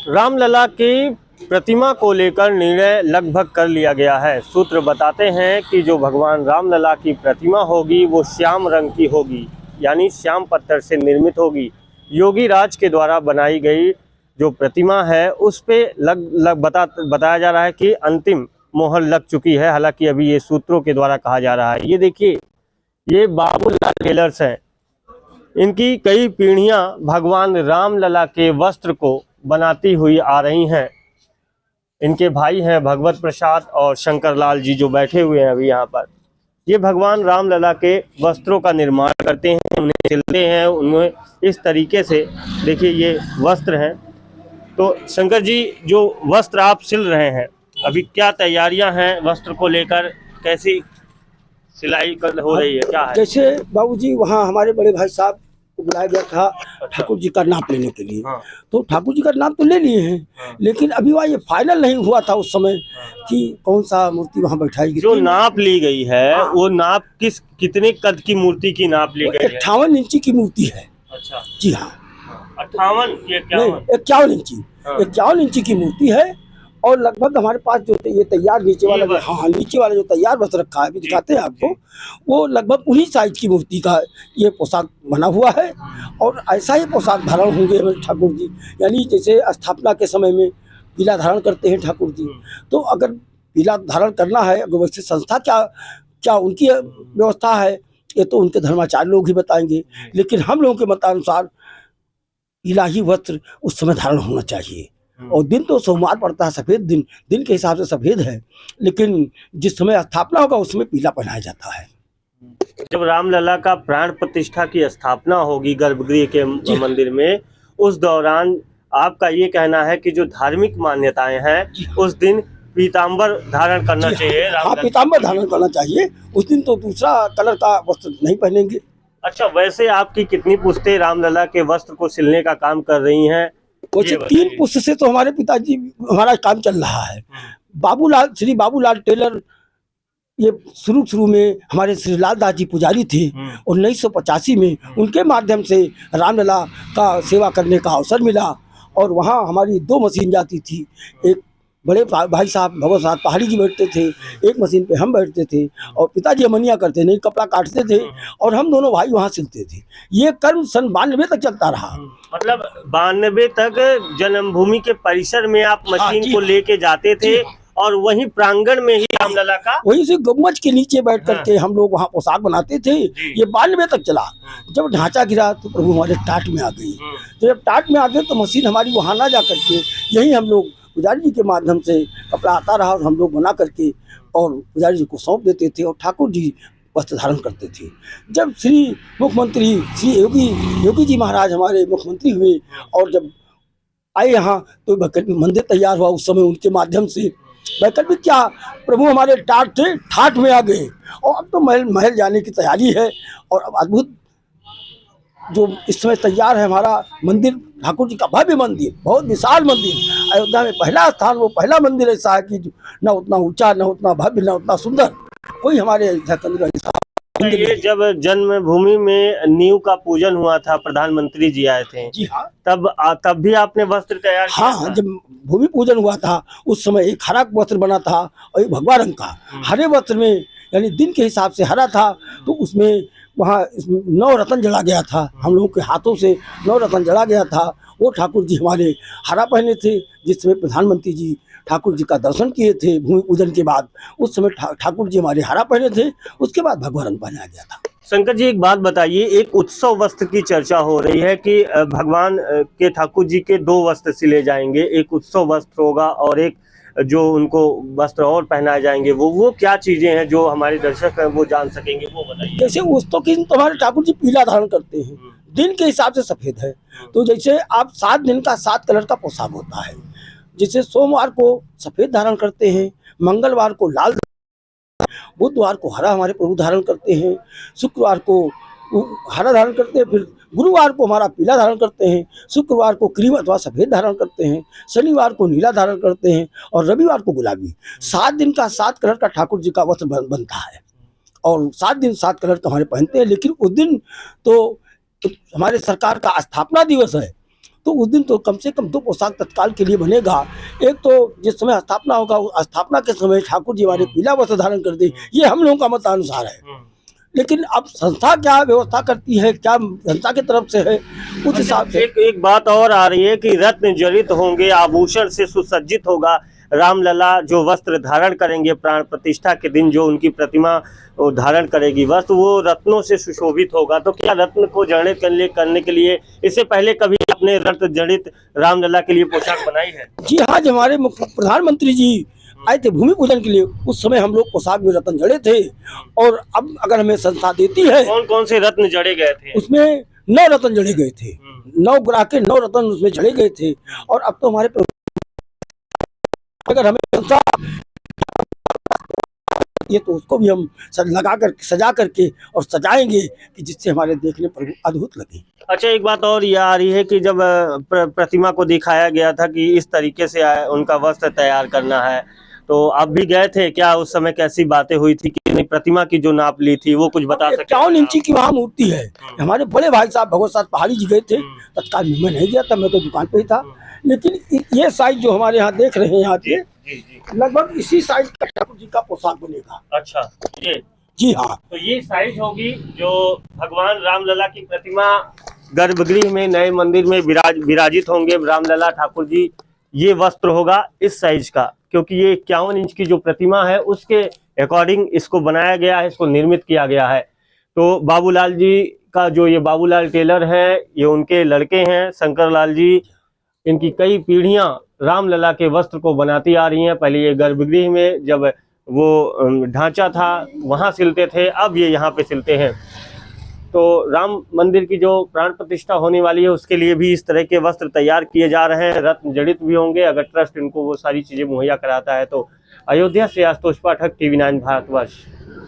रामलला की प्रतिमा को लेकर निर्णय लगभग कर लिया गया है। सूत्र बताते हैं कि जो भगवान रामलला की प्रतिमा होगी वो श्याम रंग की होगी, यानी श्याम पत्थर से निर्मित होगी। योगी राज के द्वारा बनाई गई जो प्रतिमा है उस पे बताया जा रहा है कि अंतिम मोहर लग चुकी है। हालांकि अभी ये सूत्रों के द्वारा कहा जा रहा है। ये देखिए, ये बाबूलाल टेलर्स हैं। इनकी कई पीढ़ियां भगवान रामलला के वस्त्र को बनाती हुई आ रही हैं। इनके भाई हैं भगवत प्रसाद और शंकर लाल जी, जो बैठे हुए हैं अभी यहाँ पर। ये भगवान रामलला के वस्त्रों का निर्माण करते हैं, उन्हें सिलते हैं। उन्हें इस तरीके से, देखिए ये वस्त्र हैं। तो शंकर जी, जो वस्त्र आप सिल रहे हैं, अभी क्या तैयारियां हैं वस्त्र को लेकर? कैसी सिलाई हो रही है, क्या है? जैसे बाबूजी वहाँ हमारे बड़े भाई साहब को बुलाया गया था ठाकुर जी का नाप लेने के लिए। हाँ। तो ठाकुर जी का नाप तो ले लिए हैं। हाँ। लेकिन अभी वहाँ ये फाइनल नहीं हुआ था उस समय कि कौन सा मूर्ति वहाँ बैठाई गई। जो नाप ली गई है, हाँ। वो नाप कितने कद की मूर्ति की नाप ली गई है? 58 इंची की मूर्ति है। अच्छा जी हाँ, 58 नहीं 51 इंची। 51 इंची की मूर्ति है। और लगभग हमारे पास जो ये तैयार नीचे वाला हाँ नीचे वाला जो तैयार बस रखा है, अभी दिखाते हैं आपको, वो लगभग उन्हीं साइज की मूर्ति का ये पोशाक बना हुआ है। और ऐसा ही पोशाक धारण होंगे हमारे ठाकुर जी, यानी जैसे स्थापना के समय में पीला धारण करते हैं ठाकुर जी। तो अगर पीला धारण करना है, अगर वैसे संस्था क्या उनकी व्यवस्था है, ये तो उनके धर्माचार्य लोग ही बताएंगे। लेकिन हम लोगों के मतानुसार पीला ही वस्त्र उस समय धारण होना चाहिए। और दिन तो सोमवार पड़ता है, सफेद दिन के हिसाब से सफेद है, लेकिन जिस समय स्थापना होगा उस समय पीला पहनाया जाता है। जब रामलला का प्राण प्रतिष्ठा की स्थापना होगी गर्भगृह के मंदिर में, उस दौरान आपका ये कहना है कि जो धार्मिक मान्यताएं हैं उस दिन पीताम्बर धारण करना चाहिए? हाँ, पीताम्बर धारण करना चाहिए। उस दिन तो दूसरा कलर का वस्त्र नहीं पहनेंगे। अच्छा, वैसे आपकी कितनी पुश्तें रामलला के वस्त्र को सिलने का काम कर रही हैं? वैसे 3 पुस्त से तो हमारे पिताजी हमारा काम चल रहा है। श्री बाबूलाल टेलर ये शुरू में हमारे श्री लाल दास जी पुजारी थे। 1985 में उनके माध्यम से रामलला का सेवा करने का अवसर मिला। और वहाँ हमारी 2 मशीन जाती थी। एक बड़े भाई साहब भगवत साहब पहाड़ी जी बैठते थे, एक मशीन पे हम बैठते थे, और पिताजी अमनिया करते नहीं, कपड़ा काटते थे, और हम दोनों भाई वहाँ सिलते थे। ये कर्म सन 92 तक चलता रहा। मतलब 92 तक जन्मभूमि के परिसर में आप मशीन को लेके जाते थे, और वहीं प्रांगण में ही रामलला का वहीं से गुम्बज के नीचे बैठ करके हम लोग वहाँ पोशाक बनाते थे। ये 92 तक चला। जब ढांचा गिरा तो प्रभु हमारे टाट में आ गई। तो जब टाट में आ गए तो मशीन हमारी वहाँ ना जा करके यही हम लोग पुजारी जी के माध्यम से कपड़ा आता रहा, और हम लोग बना करके और पुजारी जी को सौंप देते थे, और ठाकुर जी वस्त्र धारण करते थे। जब श्री मुख्यमंत्री श्री योगी जी महाराज हमारे मुख्यमंत्री हुए, और जब आए यहाँ तो वैकल्पिक मंदिर तैयार हुआ। उस समय उनके माध्यम से वैकल्पिक क्या, प्रभु हमारे ठाट में आ गए। और अब तो महल जाने की तैयारी है। और अब अद्भुत जो इस समय तैयार है हमारा मंदिर, ठाकुर जी का भव्य मंदिर, बहुत विशाल मंदिर। अयोध्या में पहला स्थान, वो पहला मंदिर ऐसा है कि न उतना ऊंचा, न उतना भव्य, न उतना सुंदर कोई हमारे अयोध्या के अंदर ऐसा। ये जब जन्मभूमि में नींव का पूजन हुआ था, प्रधानमंत्री जी आए थे। जी हाँ, तब भी आपने वस्त्र तैयार किया? हाँ, जब भूमि पूजन हुआ था उस समय एक हरा वस्त्र बना था और एक भगवा रंग का। हरे वस्त्र में यानी दिन के हिसाब से हरा था, तो उसमें वहाँ 9 रत्न जला गया था। हम लोगों के हाथों से 9 रत्न जला गया था। वो ठाकुर जी हमारे हरा पहने थे। जिस समय प्रधानमंत्री जी ठाकुर जी का दर्शन किए थे भूमि पूजन के बाद, उस समय ठाकुर जी हमारे हरा पहने थे। उसके बाद भगवा रंग पहनाया गया था। शंकर जी, एक बात बताइए, एक उत्सव वस्त्र की चर्चा हो रही है कि भगवान के ठाकुर जी के 2 वस्त्र सिले जाएंगे, एक उत्सव वस्त्र होगा और एक जो उनको वस्त्र और पहनाए जाएंगे। वो क्या चीजें हैं जो हमारे दर्शक हैं वो जान सकेंगे, वो बताइए। जैसे उत्सव के दिन तो हमारे ठाकुर जी पीला धारण करते हैं, दिन के हिसाब से सफेद है। तो जैसे आप 7 दिन का 7 कलर का पोशाक होता है। जैसे सोमवार को सफेद धारण करते हैं, मंगलवार को लाल, बुधवार को हरा हमारे प्रभु धारण करते हैं, शुक्रवार को हरा धारण करते हैं, फिर गुरुवार को हमारा पीला धारण करते हैं, शुक्रवार को क्रीम अथवा सफेद धारण करते हैं, शनिवार को नीला धारण करते हैं, और रविवार को गुलाबी। 7 दिन का 7 कलर का ठाकुर जी का वस्त्र बनता है। और 7 दिन 7 कलर का हमारे पहनते हैं। लेकिन उस दिन तो हमारे सरकार का स्थापना दिवस है, तो उस दिन तो कम से कम 2 पोशाक तत्काल के लिए बनेगा। एक तो जिस समय स्थापना होगा, उस स्थापना के समय ठाकुर जी हमारे पीला वस्त्र धारण कर दे, ये हम लोगों का मतानुसार है। लेकिन अब संस्था क्या व्यवस्था करती है, क्या संस्था की तरफ से है, उस हिसाब से। एक बात और आ रही है कि रत्न जड़ित होंगे, आभूषण से सुसज्जित होगा रामलला। जो वस्त्र धारण करेंगे प्राण प्रतिष्ठा के दिन, जो उनकी प्रतिमा वो धारण करेगी वस्त्र, वो रत्नों से सुशोभित होगा। तो क्या रत्न को जड़ित करने के लिए इससे पहले कभी आपने रत्न जड़ित रामलला के लिए पोशाक बनाई है? जी हाँ, जब हमारे प्रधानमंत्री जी आए थे भूमि पूजन के लिए, उस समय हम लोग पोशाक में रत्न जड़े थे। और अब अगर हमें संस्था देती है, कौन कौन से रत्न जड़े गए थे? उसमें 9 रत्न जड़े गए थे, 9 ग्राह के 9 रत्न उसमें जड़े गए थे। और अब तो हमारे अगर हमें संस्था ये तो उसको भी हम लगा कर सजा करके और सजाएंगे कि जिससे हमारे देखने पर अद्भुत लगे। अच्छा, एक बात और ये आ रही है कि जब प्रतिमा को दिखाया गया था कि इस तरीके से उनका वस्त्र तैयार करना है, तो आप भी गए थे क्या? उस समय कैसी बातें हुई थी कि प्रतिमा की जो नाप ली थी वो कुछ बता सकते? 51 इंची की वहाँ मूर्ति है। हमारे बड़े भाई साहब भगवत साथ पहाड़ी जी गए थे, तत्काल में मैं नहीं गया था, मैं तो दुकान पे ही था। लेकिन ये साइज जो हमारे यहाँ देख रहे हैं, यहाँ पे लगभग इसी साइज का ठाकुर जी का पोशाक बनेगा। अच्छा, ये जी हाँ, तो ये साइज होगी जो भगवान रामलला की प्रतिमा गर्भगृह में नए मंदिर में विराजित होंगे रामलला ठाकुर जी। ये वस्त्र होगा इस साइज का, क्योंकि ये 51 इंच की जो प्रतिमा है उसके अकॉर्डिंग इसको बनाया गया है, इसको निर्मित किया गया है। तो बाबूलाल जी का जो ये बाबूलाल टेलर है, ये उनके लड़के हैं शंकर लाल जी। इनकी कई पीढ़ियां रामलला के वस्त्र को बनाती आ रही हैं। पहले ये गर्भगृह में जब वो ढांचा था वहां सिलते थे, अब ये यहाँ पे सिलते हैं। तो राम मंदिर की जो प्राण प्रतिष्ठा होने वाली है उसके लिए भी इस तरह के वस्त्र तैयार किए जा रहे हैं, रत्न जड़ित भी होंगे अगर ट्रस्ट इनको वो सारी चीजें मुहैया कराता है तो। अयोध्या से आशुतोष पाठक, TV9 भारतवर्ष।